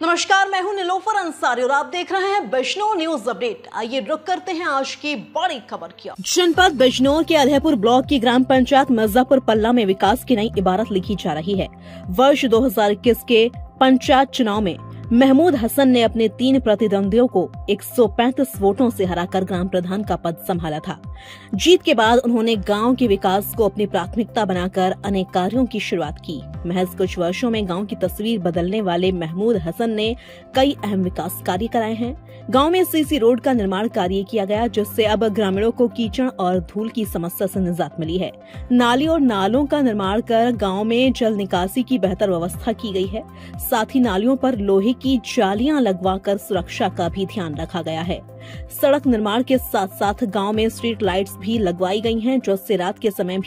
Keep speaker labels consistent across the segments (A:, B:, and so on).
A: नमस्कार, मैं हूं निलोफर अंसारी और आप देख रहे हैं बिजनौर न्यूज अपडेट। आइए रुक करते हैं आज की बड़ी खबर की। जनपद बिजनौर के अधेपुर ब्लॉक की ग्राम पंचायत मिर्जापुर पल्ला में विकास की नई इबारत लिखी जा रही है। वर्ष 2021 के पंचायत चुनाव में महमूद हसन ने अपने 3 प्रतिद्वंदियों को 135 वोटों से हराकर ग्राम प्रधान का पद संभाला था। जीत के बाद उन्होंने गांव के विकास को अपनी प्राथमिकता बनाकर अनेक कार्यों की शुरुआत की। महज कुछ वर्षों में गांव की तस्वीर बदलने वाले महमूद हसन ने कई अहम विकास कार्य कराए हैं। गांव में सीसी रोड का निर्माण कार्य किया गया, जिससे अब ग्रामीणों को कीचड़ और धूल की समस्या से निजात मिली है। नाली और नालों का निर्माण कर गांव में जल निकासी की बेहतर व्यवस्था की गई है। साथ ही नालियों पर लोहे की जालियां लगवाकर सुरक्षा का भी ध्यान रखा गया है। सड़क निर्माण के साथ साथ गांव में स्ट्रीट लाइट्स भी लगवाई गई हैं, जिससे रात के समय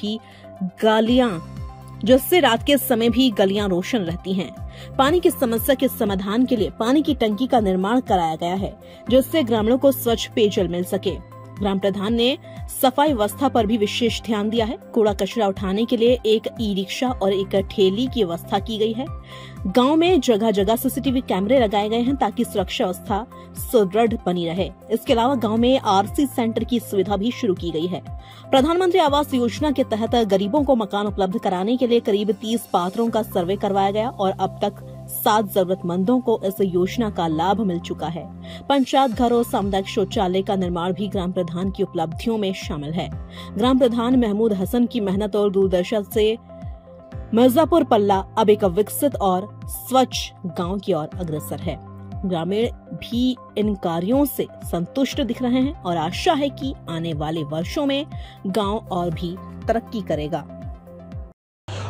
A: भी गलियां रोशन रहती हैं। पानी की समस्या के समाधान के लिए पानी की टंकी का निर्माण कराया गया है, जिससे ग्रामीणों को स्वच्छ पेयजल मिल सके। ग्राम प्रधान ने सफाई व्यवस्था पर भी विशेष ध्यान दिया है। कूड़ा कचरा उठाने के लिए एक ई रिक्शा और एक ठेली की व्यवस्था की गई है। गांव में जगह जगह सीसीटीवी कैमरे लगाए गए हैं, ताकि सुरक्षा व्यवस्था सुदृढ़ बनी रहे। इसके अलावा गांव में आरसी सेंटर की सुविधा भी शुरू की गई है। प्रधानमंत्री आवास योजना के तहत गरीबों को मकान उपलब्ध कराने के लिए करीब 30 पात्रों का सर्वे करवाया गया और अब तक 7 जरूरतमंदों को इस योजना का लाभ मिल चुका है। पंचायत घर और सामुदायिक शौचालय का निर्माण भी ग्राम प्रधान की उपलब्धियों में शामिल है। ग्राम प्रधान महमूद हसन की मेहनत और दूरदर्शी से मिर्जापुर पल्ला अब एक विकसित और स्वच्छ गांव की ओर अग्रसर है। ग्रामीण भी इन कार्यों से संतुष्ट दिख रहे हैं और आशा है कि आने वाले वर्षों में गांव और भी तरक्की करेगा।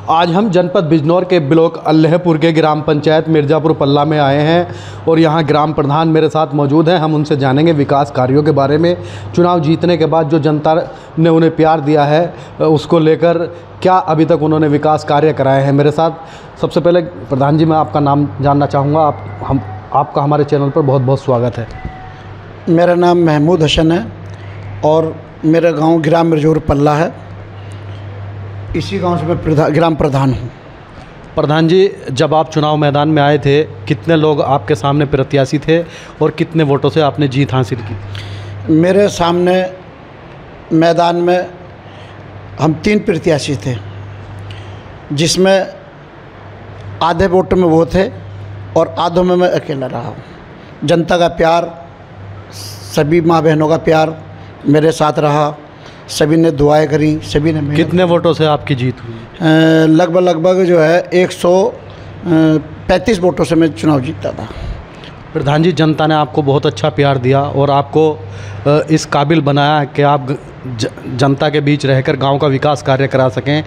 B: आज हम जनपद बिजनौर के ब्लॉक अल्लाहपुर के ग्राम पंचायत मिर्जापुर पल्ला में आए हैं और यहाँ ग्राम प्रधान मेरे साथ मौजूद हैं। हम उनसे जानेंगे विकास कार्यों के बारे में। चुनाव जीतने के बाद जो जनता ने उन्हें प्यार दिया है, उसको लेकर क्या अभी तक उन्होंने विकास कार्य कराए हैं। मेरे साथ सबसे पहले प्रधान जी, मैं आपका नाम जानना चाहूँगा। आपका हमारे चैनल पर बहुत बहुत स्वागत है।
C: मेरा नाम महमूद हसन है और मेरा गाँव ग्राम मिर्जापुर पल्ला है। इसी गांव से मैं ग्राम प्रधान हूं।
B: प्रधान जी, जब आप चुनाव मैदान में आए थे, कितने लोग आपके सामने प्रत्याशी थे और कितने वोटों से आपने जीत हासिल की?
C: मेरे सामने मैदान में हम 3 प्रत्याशी थे, जिसमें आधे वोट में वो थे और आधों में मैं अकेला रहा हूँ। जनता का प्यार, सभी माँ बहनों का प्यार मेरे साथ रहा। सभी ने दुआएं करी, सभी ने।
B: कितने वोटों से आपकी जीत हुई?
C: लगभग जो है 135 वोटों से मैं चुनाव जीता था।
B: प्रधान जी, जनता ने आपको बहुत अच्छा प्यार दिया और आपको इस काबिल बनाया कि आप जनता के बीच रहकर गांव का विकास कार्य करा सकें।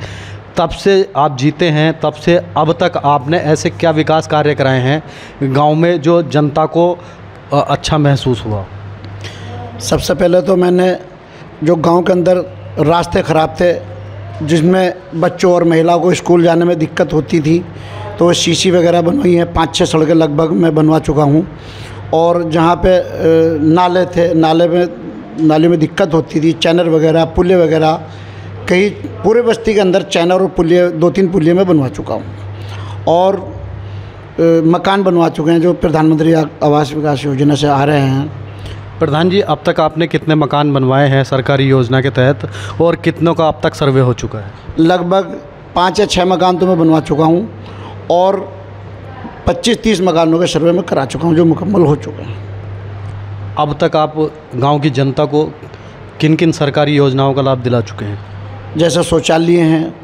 B: तब से आप जीते हैं, तब से अब तक आपने ऐसे क्या विकास कार्य कराए हैं गाँव में जो जनता को अच्छा महसूस हुआ?
C: सबसे पहले तो मैंने जो गांव के अंदर रास्ते ख़राब थे, जिसमें बच्चों और महिलाओं को स्कूल जाने में दिक्कत होती थी, तो सीसी वगैरह बनवाई हैं। 5-6 सड़कें लगभग मैं बनवा चुका हूं। और जहां पे नाले थे, नाले में दिक्कत होती थी, चैनल वगैरह, पुलिया वगैरह, कई पूरे बस्ती के अंदर चैनल और पुलिया 2-3 पुलिया मैं बनवा चुका हूँ। और मकान बनवा चुके हैं जो प्रधानमंत्री आवास विकास योजना से आ रहे हैं।
B: प्रधान जी, अब तक आपने कितने मकान बनवाए हैं सरकारी योजना के तहत और कितनों का अब तक सर्वे हो चुका है?
C: लगभग 5 या 6 मकान तो मैं बनवा चुका हूं और 25-30 मकानों के सर्वे में करा चुका हूं, जो मुकम्मल हो चुके हैं।
B: अब तक आप गांव की जनता को किन किन सरकारी योजनाओं का लाभ दिला चुके हैं?
C: जैसे शौचालय हैं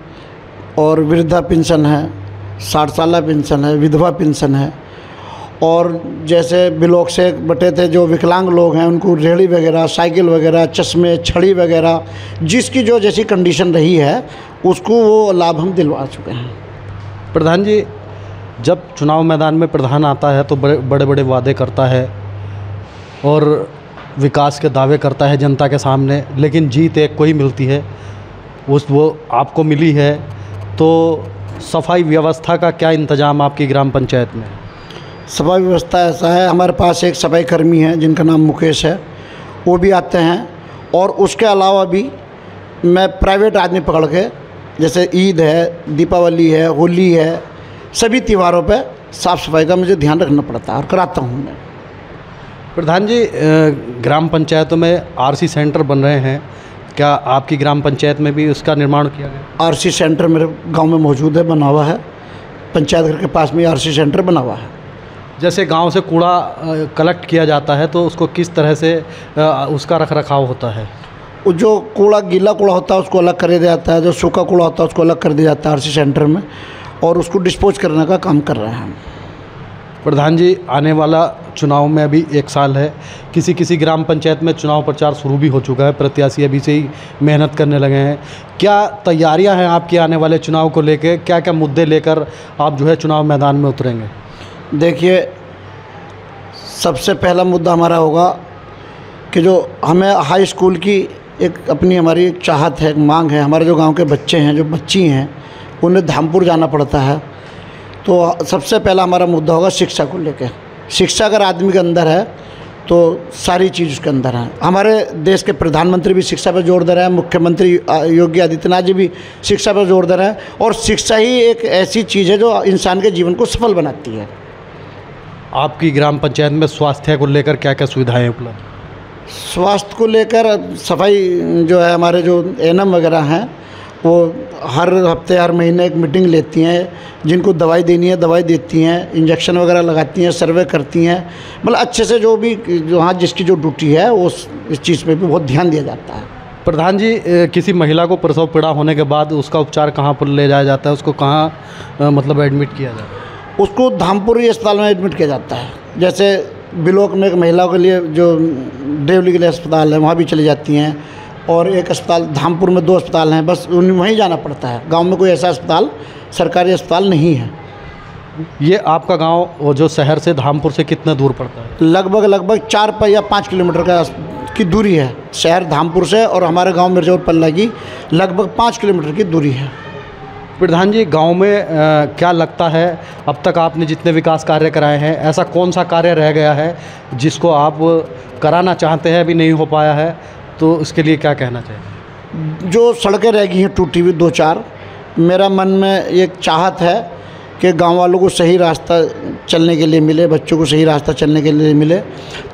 C: और वृद्धा पेंशन है, 60 साल पेंशन है, विधवा पेंशन है। और जैसे ब्लॉक से बटे थे जो विकलांग लोग हैं, उनको रेहड़ी वगैरह, साइकिल वगैरह, चश्मे, छड़ी वगैरह, जिसकी जो जैसी कंडीशन रही है उसको वो लाभ हम दिलवा चुके हैं।
B: प्रधान जी, जब चुनाव मैदान में प्रधान आता है तो बड़े बड़े वादे करता है और विकास के दावे करता है जनता के सामने, लेकिन जीत एक को ही मिलती है, वो आपको मिली है। तो सफाई व्यवस्था का क्या इंतजाम आपकी ग्राम पंचायत में?
C: सफाई व्यवस्था ऐसा है, हमारे पास एक सफाई कर्मी है जिनका नाम मुकेश है, वो भी आते हैं। और उसके अलावा भी मैं प्राइवेट आदमी पकड़ के, जैसे ईद है, दीपावली है, होली है, सभी त्योहारों पे साफ़ सफाई का मुझे ध्यान रखना पड़ता है और कराता हूँ मैं।
B: प्रधान जी, ग्राम पंचायतों में आरसी सेंटर बन रहे हैं, क्या आपकी ग्राम पंचायत में भी उसका निर्माण किया गया?
C: आरसी सेंटर मेरे गांव में मौजूद है, बना हुआ है। पंचायत घर के पास में आरसी सेंटर बना हुआ है।
B: जैसे गांव से कूड़ा कलेक्ट किया जाता है तो उसको किस तरह से उसका रख रखाव होता है?
C: जो कूड़ा, गीला कूड़ा होता है उसको अलग कर दिया जाता है, जो सूखा कूड़ा होता है उसको अलग कर दिया जाता है आरसी सेंटर में, और उसको डिस्पोज करने का काम कर रहे हैं हम।
B: प्रधान जी, आने वाला चुनाव में अभी 1 साल है, किसी किसी ग्राम पंचायत में चुनाव प्रचार शुरू भी हो चुका है, प्रत्याशी अभी से ही मेहनत करने लगे हैं। क्या तैयारियां हैं आपकी आने वाले चुनाव को लेकर? क्या क्या मुद्दे लेकर आप जो है चुनाव मैदान में उतरेंगे?
C: देखिए, सबसे पहला मुद्दा हमारा होगा कि जो हमें हाई स्कूल की हमारी एक चाहत है, एक मांग है। हमारे जो गांव के बच्चे हैं, जो बच्ची हैं, उन्हें धामपुर जाना पड़ता है। तो सबसे पहला हमारा मुद्दा होगा शिक्षा को लेकर। शिक्षा अगर आदमी के अंदर है तो सारी चीज़ उसके अंदर है। हमारे देश के प्रधानमंत्री भी शिक्षा पर जोर दे रहे हैं, मुख्यमंत्री योगी आदित्यनाथ जी भी शिक्षा पर जोर दे रहे हैं, और शिक्षा ही एक ऐसी चीज़ है जो इंसान के जीवन को सफल बनाती है।
B: आपकी ग्राम पंचायत में स्वास्थ्य को लेकर क्या क्या सुविधाएँ उपलब्ध?
C: स्वास्थ्य को लेकर सफाई जो है, हमारे जो एएनएम वगैरह हैं वो हर हफ्ते हर महीने एक मीटिंग लेती हैं, जिनको दवाई देनी है दवाई देती हैं, इंजेक्शन वगैरह लगाती हैं, सर्वे करती हैं। मतलब अच्छे से जो हाँ जिसकी जो ड्यूटी है इस चीज़ पे भी बहुत ध्यान दिया जाता है।
B: प्रधान जी, किसी महिला को प्रसव पीड़ा होने के बाद उसका उपचार कहाँ पर ले जाया जाता है? उसको कहाँ मतलब एडमिट किया जाता है?
C: उसको धामपुरी अस्पताल में एडमिट किया जाता है। जैसे बिलोक में एक महिला के लिए जो डेवली के लिए अस्पताल है, वहाँ भी चली जाती हैं, और एक अस्पताल धामपुर में 2 अस्पताल हैं, बस वहीं जाना पड़ता है। गांव में कोई ऐसा अस्पताल, सरकारी अस्पताल नहीं है।
B: ये आपका गांव जो शहर से धामपुर से कितना दूर पड़ता है?
C: लगभग 4 या 5 किलोमीटर की दूरी है शहर धामपुर से, और हमारे गांव मिर्जापुर पल्ला की लगभग 5 किलोमीटर की दूरी है।
B: प्रधान जी, गांव में क्या लगता है अब तक आपने जितने विकास कार्य कराए हैं, ऐसा कौन सा कार्य रह गया है जिसको आप कराना चाहते हैं अभी नहीं हो पाया है, तो इसके लिए क्या कहना चाहिए?
C: जो सड़कें रह गई हैं टूटी हुई 2-4, मेरा मन में एक चाहत है कि गांव वालों को सही रास्ता चलने के लिए मिले, बच्चों को सही रास्ता चलने के लिए मिले।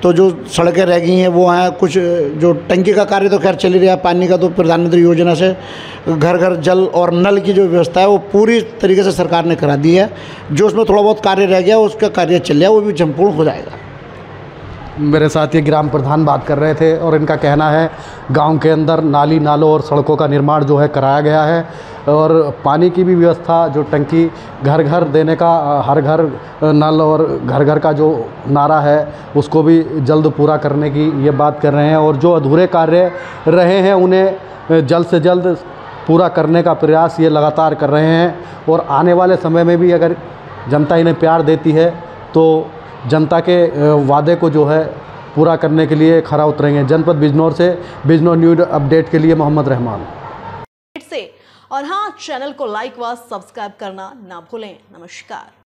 C: तो जो सड़कें रह गई हैं वो हैं, कुछ जो टंकी का कार्य तो खैर चल ही रहा है, पानी का तो प्रधानमंत्री योजना से घर घर जल और नल की जो व्यवस्था है वो पूरी तरीके से सरकार ने करा दी है। जो उसमें थोड़ा बहुत कार्य रह गया उसका कार्य चल रहा है, वो भी संपूर्ण हो जाएगा।
B: मेरे साथ ये ग्राम प्रधान बात कर रहे थे, और इनका कहना है गांव के अंदर नाली नालों और सड़कों का निर्माण जो है कराया गया है, और पानी की भी व्यवस्था, जो टंकी घर घर देने का, हर घर नल और घर घर का जो नारा है उसको भी जल्द पूरा करने की ये बात कर रहे हैं। और जो अधूरे कार्य रहे हैं उन्हें जल्द से जल्द पूरा करने का प्रयास ये लगातार कर रहे हैं। और आने वाले समय में भी अगर जनता इन्हें प्यार देती है तो जनता के वादे को जो है पूरा करने के लिए खरा उतरेंगे। जनपद बिजनौर से बिजनौर न्यूज़ अपडेट के लिए मोहम्मद रहमान।
A: और हाँ, चैनल को लाइक व सब्सक्राइब करना ना भूलें। नमस्कार।